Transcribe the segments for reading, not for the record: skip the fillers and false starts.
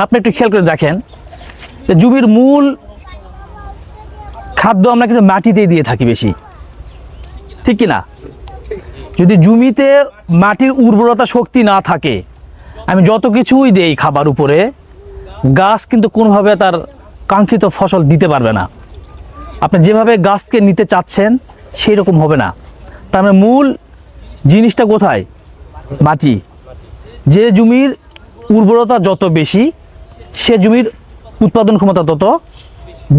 আপনি একটু খেয়াল করে দেখেন যে জমির মূল খাদ্য আমরা কিন্তু মাটিতেই দিয়ে থাকি বেশি, ঠিক কি না? যদি জমিতে মাটির উর্বরতা শক্তি না থাকে, আমি যত কিছুই দেই খাবার উপরে, গাছ কিন্তু কোনোভাবে তার কাঙ্ক্ষিত ফসল দিতে পারবে না। আপনি যেভাবে গাছকে নিতে চাচ্ছেন সেই রকম হবে না। তার মানে মূল জিনিসটা কোথায়? মাটি। যে জমির উর্বরতা যত বেশি, সে জমির উৎপাদন ক্ষমতা তত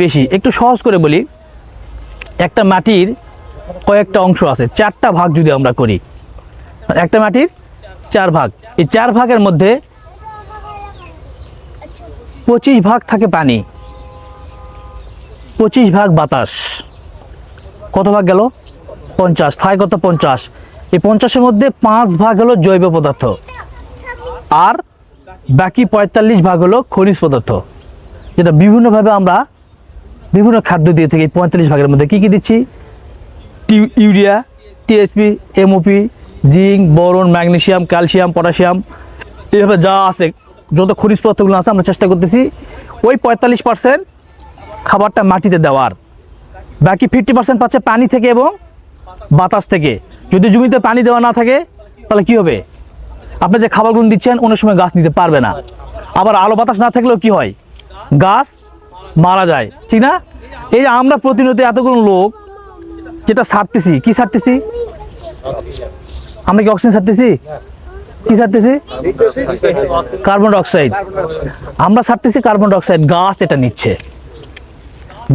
বেশি। একটু সহজ করে বলি, একটা মাটির কয়েকটা অংশ আছে, 4টা ভাগ যদি আমরা করি, একটা মাটির 4 ভাগ, এই 4 ভাগের মধ্যে 25 ভাগ থাকে পানি, 25 ভাগ বাতাস, কত ভাগ গেল? 50, থাকে কত? 50। এই 50-এর মধ্যে 5 ভাগ হলো জৈব পদার্থ, আর বাকি 45 ভাগ হলো খনিজ পদার্থ, যেটা বিভিন্নভাবে আমরা বিভিন্ন খাদ্য দিয়ে থাকি। 45 ভাগের মধ্যে কী কী দিচ্ছি? Urea, TSP, MOP, zinc, boron, magnesium, calcium, potassium, এইভাবে যা আছে, যত খনিজ পদার্থগুলো আছে আমরা চেষ্টা করতেছি ওই 45% খাবারটা মাটিতে দেওয়ার। বাকি 50% পাচ্ছে পানি থেকে এবং বাতাস থেকে। যদি জমিতে পানি দেওয়া না থাকে তাহলে কি হবে? আপনি যে খাবারগুলো দিচ্ছেন অনেক সময় গাছ নিতে পারবে না। আবার আলো বাতাস না থাকলেও কি হয়? গাছ মারা যায়, ঠিক না? এই যে আমরা প্রতিনিয়ত এতগুলো লোক যেটা ছাড়তেছি, কি ছাড়তেছি? আমরা কি অক্সিজেন ছাড়তেছি? কি ছাড়তেছি? Carbon dioxide. আমরা ছাড়তেছি কার্বন ডাইঅক্সাইড, গাছ এটা নিচ্ছে।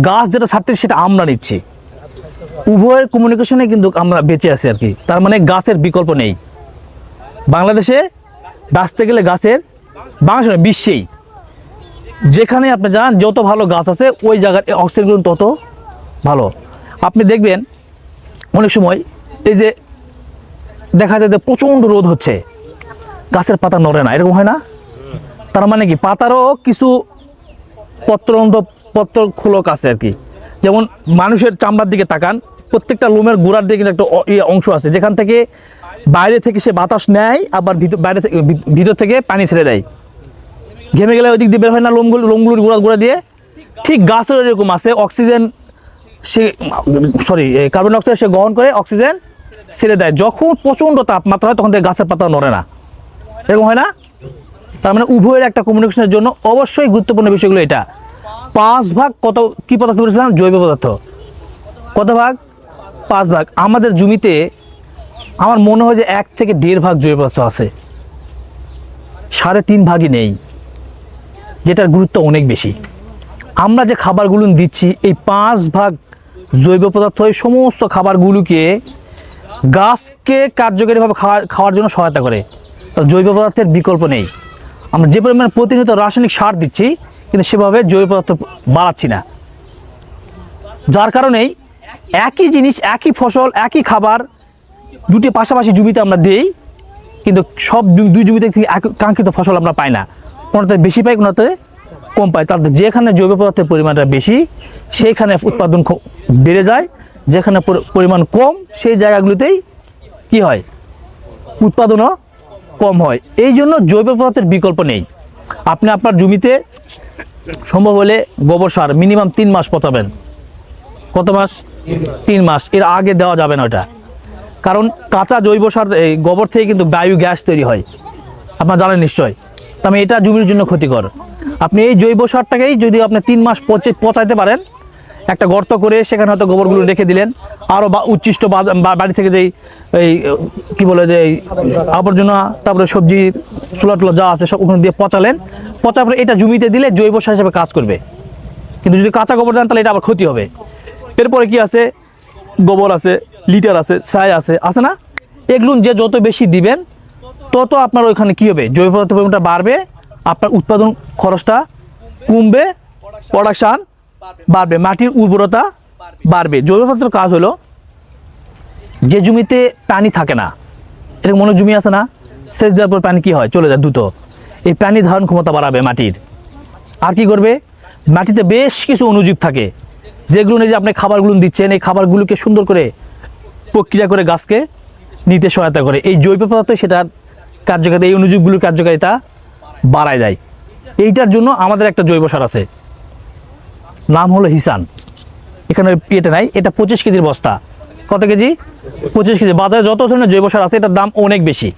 গাছ যেটা ছাড়তেছে সেটা আমরা নিচ্ছি। উভয়ের কমিউনিকেশনে কিন্তু আমরা বেঁচে আছি আর কি। তার মানে গাছের বিকল্প নেই। বাংলাদেশে বাঁচতে গেলে গাছের, বাংলাদেশে বিশ্বেই যেখানে আপনি যান যত ভালো গাছ আছে ওই জায়গার অক্সিজেনগুলো তত ভালো। আপনি দেখবেন অনেক সময় এই যে দেখা যায় যে প্রচণ্ড রোদ হচ্ছে, গাছের পাতা নড়ে না, এরকম হয় না? তার মানে কি পাতারও কিছু পত্র খোলক আছে আর কি। যেমন মানুষের চামড়ার দিকে তাকান, প্রত্যেকটা লোমের গোড়ার দিকে একটা অংশ আছে যেখান থেকে বাইরে থেকে সে বাতাস নেয়, আবার ভিতর থেকে পানি ছেড়ে দেয়। ঘেমে গেলে ওই দিক দিয়ে বের হয় না লোমগুলোর গোড়া দিয়ে? ঠিক গাছের এরকম আছে, অক্সিজেন সে কার্বন ডাইঅক্সাইড সে গ্রহণ করে অক্সিজেন ছেড়ে দেয়। যখন প্রচণ্ড তাপমাত্রা হয় তখন থেকে গাছের পাতা নড়ে না, এরকম হয় না? তার মানে উভয়ের একটা কমিউনিকেশনের জন্য অবশ্যই গুরুত্বপূর্ণ বিষয়গুলো এটা। 5 ভাগ কত কি পদার্থ বলেছিলাম? জৈব পদার্থ। কত ভাগ? 5 ভাগ। আমাদের জমিতে আমার মনে হয় যে 1 থেকে 1.5 ভাগ জৈব পদার্থ আছে, 3.5 ভাগই নেই, যেটার গুরুত্ব অনেক বেশি। আমরা যে খাবারগুলো দিচ্ছি এই 5 ভাগ জৈব পদার্থ এই সমস্ত খাবারগুলোকে গাছকে কার্যকরীভাবে খাওয়ার জন্য সহায়তা করে। জৈব পদার্থের বিকল্প নেই। আমরা যে পরিমাণে প্রতিনিয়ত রাসায়নিক সার দিচ্ছি কিন্তু সেভাবে জৈব পদার্থ বাড়াচ্ছি না, যার কারণেই একই জিনিস, একই ফসল, একই খাবার দুটি পাশাপাশি জমিতে আমরা দিই, কিন্তু সব দুই জমিতে থেকে কাঙ্ক্ষিত ফসল আমরা পাই না। কোনোটাতে বেশি পাই, কোনোটাতে কম পাই। তার যেখানে জৈব পদার্থের পরিমাণটা বেশি সেইখানে উৎপাদন বেড়ে যায়, যেখানে পরিমাণ কম সেই জায়গাগুলোতেই কি হয়? উৎপাদনও কম হয়। এই জন্য জৈব পদার্থের বিকল্প নেই। আপনি আপনার জমিতে সম্ভব হলে গোবর সার মিনিমাম 3 মাস পচাবেন। কত মাস? 3 মাস। এর আগে দেওয়া যাবে না ওটা, কারণ কাঁচা জৈব সার এই গোবর থেকে কিন্তু বায়ু গ্যাস তৈরি হয়, আপনারা জানেন নিশ্চয়। তবে এটা জমির জন্য ক্ষতিকর। আপনি এই জৈব সারটাকেই যদি আপনি 3 মাস পচাইতে পারেন, একটা গর্ত করে সেখানে হয়তো গোবরগুলো রেখে দিলেন, আরও উচ্ছিষ্ট বাড়ি থেকে যেই এই কী বলে যে আবর্জনা, তারপরে সবজি চুলা যা আছে সব ওখানে দিয়ে পচালেন, পচার পরে এটা জমিতে দিলে জৈব সার হিসেবে কাজ করবে। কিন্তু যদি কাঁচা গোবর দেন তাহলে এটা আবার ক্ষতি হবে। এরপরে কি আছে? গোবর আছে, লিটার আছে, ছাই আছে, আছে না? এগুলো যে যত বেশি দিবেন তত আপনার ওইখানে কী হবে? জৈব পদার্থের পরিমাণটা বাড়বে, আপনার উৎপাদন খরচটা কমবে, প্রোডাকশান বাড়বে, মাটির উর্বরতা বাড়বে। জৈব পদার্থের কাজ হলো যে জমিতে পানি থাকে না, এরকম অনেক জমি আছে না, সেচ দেওয়ার পর পানি কী হয়? চলে যায় দ্রুত। এই পানি ধারণ ক্ষমতা বাড়াবে মাটির। আর কি করবে? মাটিতে বেশ কিছু অণুজীব থাকে যেগুলো নিয়ে যে আপনি খাবারগুলো দিচ্ছেন, এই খাবারগুলোকে সুন্দর করে প্রক্রিয়া করে গাছকে নিতে সহায়তা করে। এই জৈব পদার্থ সেটার কার্যকারিতা, এই অণুজীবগুলোর কার্যকারিতা বাড়ায় দেয়। এইটার জন্য আমাদের একটা জৈব সার আছে, নাম হলো হিসান। এখানে ইয়েতে নাই, এটা 25 কেজির বস্তা। কত কেজি? 25 কেজি। বাজারে যত ধরনের জৈব সার আছে এটার দাম অনেক বেশি।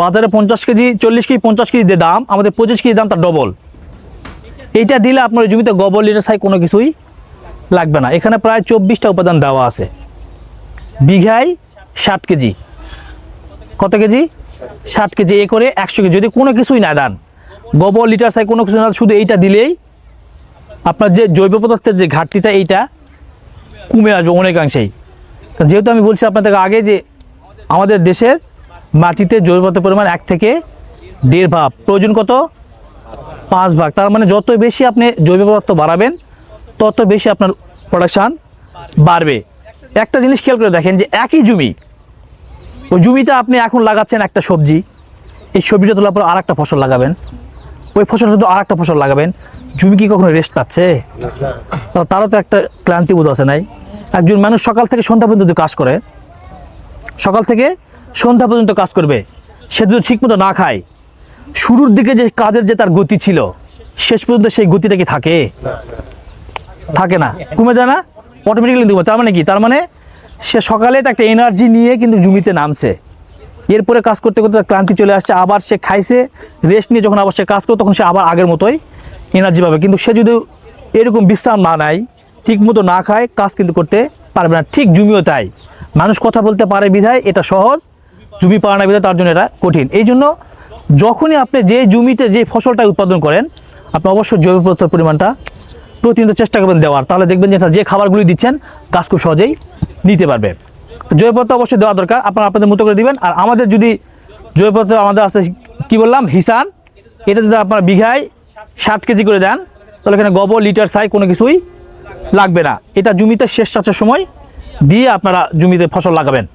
বাজারে 50 কেজি 40 কেজি 50 কেজি দিয়ে দাম, আমাদের 25 কেজি দাম তার ডবল। এইটা দিলে আপনার জমিতে গোবর লিটার ছাই কোনো কিছুই লাগবে না। এখানে প্রায় 24টা উপাদান দেওয়া আছে, বিঘায় 60 কেজি। কত কেজি? 60 কেজি। এ করে 100 কেজি। যদি কোনো কিছুই না দেন, গোবর লিটার ছাই কোনো কিছু না, শুধু এইটা দিলেই আপনার যে জৈব পদার্থের যে ঘাটতিটা এইটা কমে আসবে অনেকাংশেই। যেহেতু আমি বলছি আপনাদের আগে যে আমাদের দেশের মাটিতে জৈব পদার্থের পরিমাণ 1 থেকে 1.5 ভাগ, প্রয়োজন কত? 5 ভাগ। তার মানে যত বেশি আপনি জৈব পদার্থ বাড়াবেন তত বেশি আপনার প্রোডাকশান বাড়বে। একটা জিনিস খেয়াল করে দেখেন যে একই জমি, ওই জমিতে আপনি এখন লাগাচ্ছেন একটা সবজি, এই সবজিটা তোলার পর আর একটা ফসল লাগাবেন, ওই ফসলটা তো আর একটা ফসল লাগাবেন, জমি কি কখনো রেস্ট পাচ্ছে? তারও তো একটা ক্লান্তি বোধ আছে নাই? একজন মানুষ সকাল থেকে সন্ধ্যা পর্যন্ত কাজ করে, সকাল থেকে সন্ধ্যা পর্যন্ত কাজ করবে, সে যদি ঠিকমতো না খায়, শুরুর দিকে যে কাজের যে তার গতি ছিল শেষ পর্যন্ত সেই গতিটা কি থাকে? থাকে না, কমে যায় না, অটোমেটিক্যালি কমে। তার মানে কি? তার মানে সে সকালে তো একটা এনার্জি নিয়ে কিন্তু জমিতে নামছে, এরপরে কাজ করতে করতে তার ক্লান্তি চলে আসছে, আবার সে খাইছে, রেস্ট নিয়ে যখন আবার সে কাজ করে তখন সে আবার আগের মতোই এনার্জি পাবে। কিন্তু সে যদি এরকম বিশ্রাম না নেয়, ঠিক মতো না খায়, কাজ কিন্তু করতে পারবে না। ঠিক জমিও তাই, মানুষ কথা বলতে পারে বিধায় এটা সহজ, জমি পারে না বিধায় তার জন্য এটা কঠিন। এই জন্য যখনই আপনি যে জমিতে যে ফসলটা উৎপাদন করেন, আপনি অবশ্যই জৈব পদার্থের পরিমাণটা প্রতিনিয়ত চেষ্টা করবেন দেওয়ার, তাহলে দেখবেন যে খাবারগুলি দিচ্ছেন গাছ খুব সহজেই নিতে পারবে। জৈব পদার্থ অবশ্যই দেওয়া দরকার, আপনারা আপনাদের মতো করে দিবেন। আর আমাদের যদি জৈব পদার্থ আমাদের আছে কি বললাম, হিসান, এটা যদি আপনারা বিঘায় 60 কেজি করে দেন, তাহলে এখানে গোবর লিটার ছাই কোনো কিছুই লাগবে না। এটা জমিতে শেষ চাষের সময় দিয়ে আপনারা জমিতে ফসল লাগাবেন।